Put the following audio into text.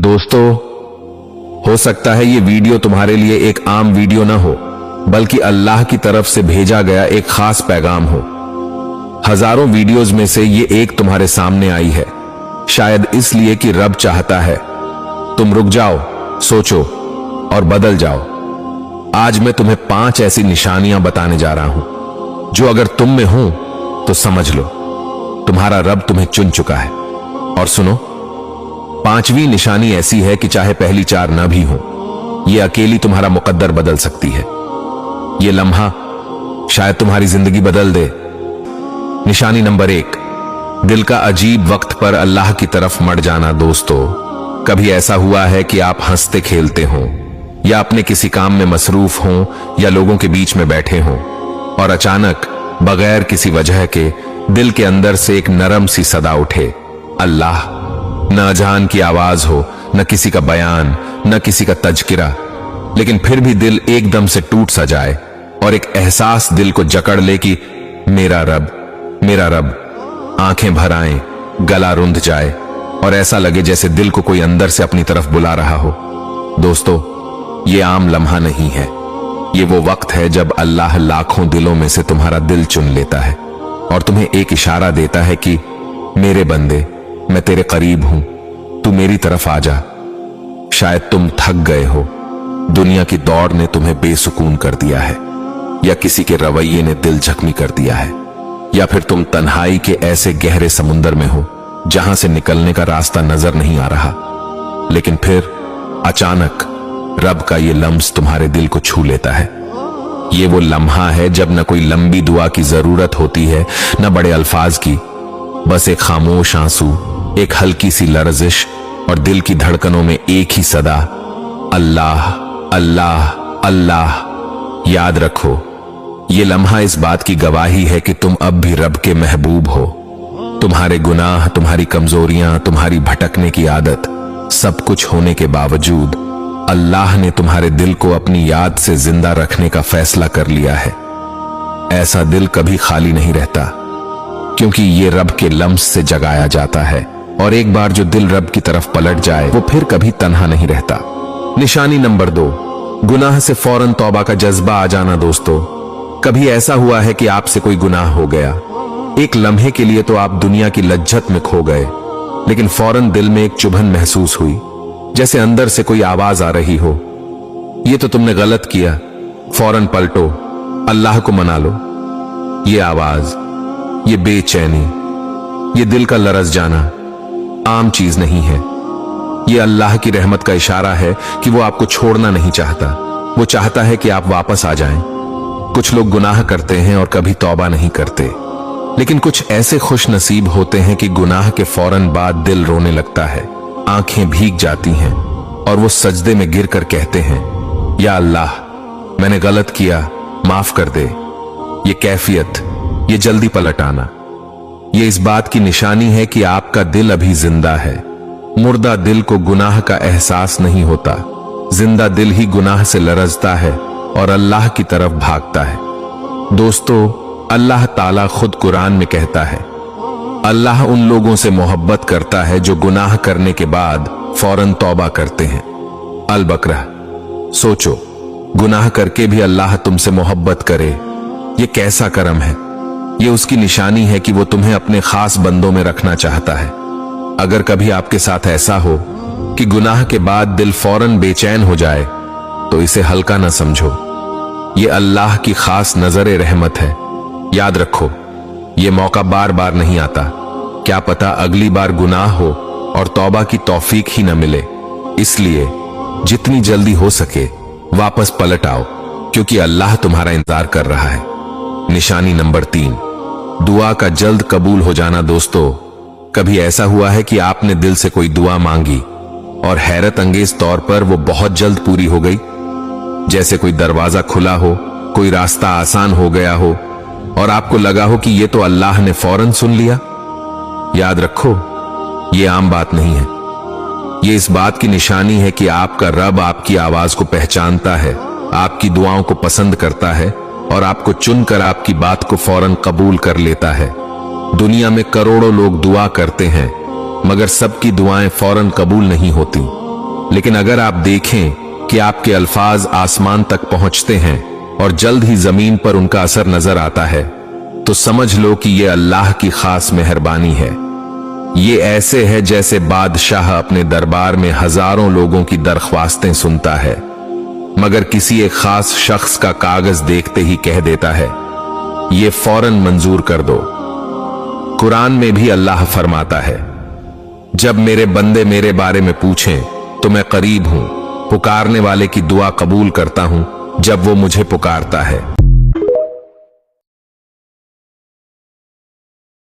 दोस्तों, हो सकता है ये वीडियो तुम्हारे लिए एक आम वीडियो ना हो, बल्कि अल्लाह की तरफ से भेजा गया एक खास पैगाम हो। हजारों वीडियोस में से ये एक तुम्हारे सामने आई है, शायद इसलिए कि रब चाहता है तुम रुक जाओ, सोचो और बदल जाओ। आज मैं तुम्हें 5 ऐसी निशानियां बताने जा रहा हूं जो अगर तुम में हो तो समझ लो तुम्हारा रब तुम्हें चुन चुका है। और सुनो, 5वीं निशानी ऐसी है कि चाहे पहली 4 न भी हो, ये अकेली तुम्हारा मुकद्दर बदल सकती है। ये लम्हा शायद तुम्हारी जिंदगी बदल दे। निशानी नंबर 1, दिल का अजीब वक्त पर अल्लाह की तरफ मड़ जाना। दोस्तों, कभी ऐसा हुआ है कि आप हंसते खेलते हो या अपने किसी काम में मसरूफ हो या लोगों के बीच में बैठे हो और अचानक बगैर किसी वजह के दिल के अंदर से एक नरम सी सदा उठे, अल्लाह। न अजान की आवाज हो, न किसी का बयान, न किसी का तज़किरा, लेकिन फिर भी दिल एकदम से टूट सा जाए और एक एहसास दिल को जकड़ ले कि मेरा रब, मेरा रब। आंखें भर आएं, गला रुंध जाए और ऐसा लगे जैसे दिल को कोई अंदर से अपनी तरफ बुला रहा हो। दोस्तों, ये आम लम्हा नहीं है, ये वो वक्त है जब अल्लाह लाखों दिलों में से तुम्हारा दिल चुन लेता है और तुम्हें एक इशारा देता है कि मेरे बंदे, मैं तेरे करीब हूं, तू मेरी तरफ आ जा। शायद तुम थक गए हो, दुनिया की दौड़ ने तुम्हें बेसुकून कर दिया है, या किसी के रवैये ने दिल जख्मी कर दिया है, या फिर तुम तन्हाई के ऐसे गहरे समुंदर में हो जहां से निकलने का रास्ता नजर नहीं आ रहा। लेकिन फिर अचानक रब का ये लम्स तुम्हारे दिल को छू लेता है। ये वो लम्हा है जब न कोई लंबी दुआ की जरूरत होती है, न बड़े अल्फाज की, बस एक खामोश आंसू, एक हल्की सी लर्जिश और दिल की धड़कनों में एक ही सदा, अल्लाह अल्लाह अल्लाह। याद रखो, ये लम्हा इस बात की गवाही है कि तुम अब भी रब के महबूब हो। तुम्हारे गुनाह, तुम्हारी कमजोरियां, तुम्हारी भटकने की आदत, सब कुछ होने के बावजूद अल्लाह ने तुम्हारे दिल को अपनी याद से जिंदा रखने का फैसला कर लिया है। ऐसा दिल कभी खाली नहीं रहता, क्योंकि ये रब के लम्स से जगाया जाता है, और एक बार जो दिल रब की तरफ पलट जाए वो फिर कभी तन्हा नहीं रहता। निशानी नंबर 2, गुनाह से फौरन तौबा का जज्बा आ जाना। दोस्तों, कभी ऐसा हुआ है कि आपसे कोई गुनाह हो गया, एक लम्हे के लिए तो आप दुनिया की लज्जत में खो गए, लेकिन फौरन दिल में एक चुभन महसूस हुई, जैसे अंदर से कोई आवाज आ रही हो, ये तो तुमने गलत किया, फौरन पलटो, अल्लाह को मना लो। ये आवाज, ये बेचैनी, ये दिल का लरस जाना आम चीज नहीं है। ये अल्लाह की रहमत का इशारा है कि वो आपको छोड़ना नहीं चाहता, वो चाहता है कि आप वापस आ जाएं। कुछ लोग गुनाह करते हैं और कभी तौबा नहीं करते, लेकिन कुछ ऐसे खुश नसीब होते हैं कि गुनाह के फौरन बाद दिल रोने लगता है, आंखें भीग जाती हैं और वो सजदे में गिर कर कहते हैं, या अल्लाह, मैंने गलत किया, माफ कर दे। ये कैफियत, ये जल्दी पलट आना, ये इस बात की निशानी है कि आपका दिल अभी जिंदा है। मुर्दा दिल को गुनाह का एहसास नहीं होता, जिंदा दिल ही गुनाह से लरजता है और अल्लाह की तरफ भागता है। दोस्तों, अल्लाह ताला खुद कुरान में कहता है, अल्लाह उन लोगों से मोहब्बत करता है जो गुनाह करने के बाद फौरन तौबा करते हैं। अल बकरा। सोचो, गुनाह करके भी अल्लाह तुमसे मोहब्बत करे, ये कैसा करम है। ये उसकी निशानी है कि वो तुम्हें अपने खास बंदों में रखना चाहता है। अगर कभी आपके साथ ऐसा हो कि गुनाह के बाद दिल फौरन बेचैन हो जाए, तो इसे हल्का ना समझो, ये अल्लाह की खास नजर रहमत है। याद रखो, ये मौका बार बार नहीं आता, क्या पता अगली बार गुनाह हो और तौबा की तौफीक ही न मिले। इसलिए जितनी जल्दी हो सके वापस पलट आओ, क्योंकि अल्लाह तुम्हारा इंतजार कर रहा है। निशानी नंबर 3, दुआ का जल्द कबूल हो जाना। दोस्तों, कभी ऐसा हुआ है कि आपने दिल से कोई दुआ मांगी और हैरत अंगेज तौर पर वो बहुत जल्द पूरी हो गई, जैसे कोई दरवाजा खुला हो, कोई रास्ता आसान हो गया हो और आपको लगा हो कि ये तो अल्लाह ने फौरन सुन लिया। याद रखो, ये आम बात नहीं है, ये इस बात की निशानी है कि आपका रब आपकी आवाज को पहचानता है, आपकी दुआओं को पसंद करता है और आपको चुनकर आपकी बात को फौरन कबूल कर लेता है। दुनिया में करोड़ों लोग दुआ करते हैं, मगर सबकी दुआएं फौरन कबूल नहीं होती। लेकिन अगर आप देखें कि आपके अल्फाज आसमान तक पहुंचते हैं और जल्द ही जमीन पर उनका असर नजर आता है, तो समझ लो कि यह अल्लाह की खास मेहरबानी है। ये ऐसे है जैसे बादशाह अपने दरबार में हजारों लोगों की दरख्वास्तें सुनता है, मगर किसी एक खास शख्स का कागज देखते ही कह देता है, ये फौरन मंजूर कर दो। कुरान में भी अल्लाह फरमाता है, जब मेरे बंदे मेरे बारे में पूछें तो मैं करीब हूं, पुकारने वाले की दुआ कबूल करता हूं जब वो मुझे पुकारता है।